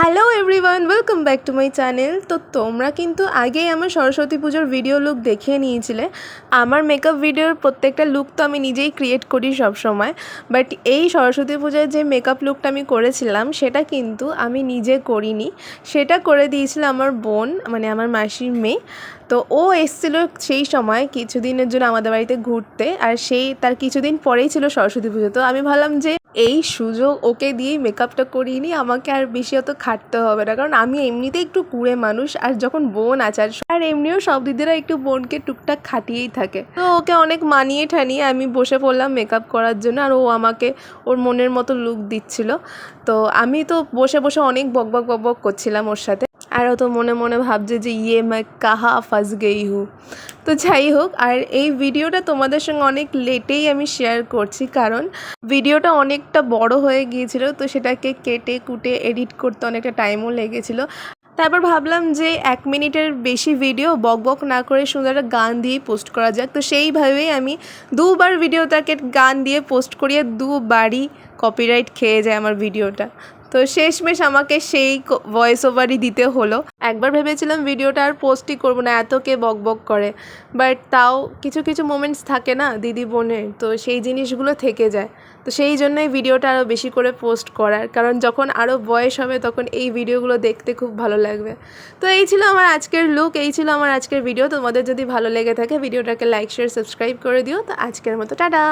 Hello everyone, welcome back to my channel. তো তোমরা কিন্তু আগেই আমার সরস্বতী পুজোর ভিডিও লুক দেখিয়ে নিয়েছিলে। আমার মেকআপ ভিডিওর প্রত্যেকটা লুক তো আমি নিজেই ক্রিয়েট করি সব সময়, বাট এই সরস্বতী পূজায় যে মেকআপ লুকটা আমি করেছিলাম সেটা কিন্তু আমি নিজে করিনি, সেটা করে দিয়েছিল আমার বোন, মানে আমার মাসির মেয়ে। তো ও এসেছিল সেই সময় কিছুদিনের জন্য আমাদের বাড়িতে ঘুরতে, আর তার কিছুদিন পরেই ছিল সরস্বতী পুজো। তো আমি ভাবলাম যে এই সুযোগ ওকে দিয়েই মেকআপটা করিয়ে নিই, আমাকে আর বেশি অত খাটতে হবে না, কারণ আমি এমনিতেই একটু কুঁড়ে মানুষ, আর যখন বোন আছে আর এমনিও সব দিদিরা একটু বোনকে টুকটাক খাটিয়েই থাকে। তো ওকে অনেক মানিয়ে ঠানিয়ে আমি বসে পড়লাম মেকআপ করার জন্য, আর ও আমাকে ওর মনের মতো লুক দিচ্ছিল। তো আমি তো বসে বসে অনেক বকবক বকবক করছিলাম ওর সাথে, আর ও তো মনে মনে ভাবছে যে मैं कहाँ फंस गई हूँ। তো যাই হোক, আর এই ভিডিওটা তোমাদের সঙ্গে অনেক লেটেই আমি শেয়ার করছি, কারণ ভিডিওটা অনেকটা বড় হয়ে গিয়েছিল, তো সেটাকে কেটে কুটে এডিট করতে অনেকটা টাইমও লেগেছিলো। তারপর ভাবলাম যে 1 মিনিটের বেশি ভিডিও বক না করে সুন্দর একটা গান দিয়ে পোস্ট করা যাক। তো সেইভাবেই আমি দুবার ভিডিওটাকে গান দিয়ে পোস্ট করিয়ে দুবারই কপিরাইট খেয়ে যায় আমার ভিডিওটা। তো শেষমেশ আমাকে সেই ভয়েস ওভারই দিতে হলো। একবার ভেবেছিলাম ভিডিওটা আর পোস্টই করবো না, এত কে বক করে, বাট তাও কিছু কিছু মোমেন্টস থাকে না দিদি বোনের, তো সেই জিনিসগুলো থেকে যায়। তো সেই জন্যই ভিডিওটা আরও বেশি করে পোস্ট করার, কারণ যখন আরও বয়স হবে তখন এই ভিডিওগুলো দেখতে খুব ভালো লাগবে। তো এই ছিল আমার আজকের লুক, এই ছিল আমার আজকের ভিডিও। তোমাদের যদি ভালো লেগে থাকে ভিডিওটাকে লাইক শেয়ার সাবস্ক্রাইব করে দিও। তো আজকের মতো টাটা।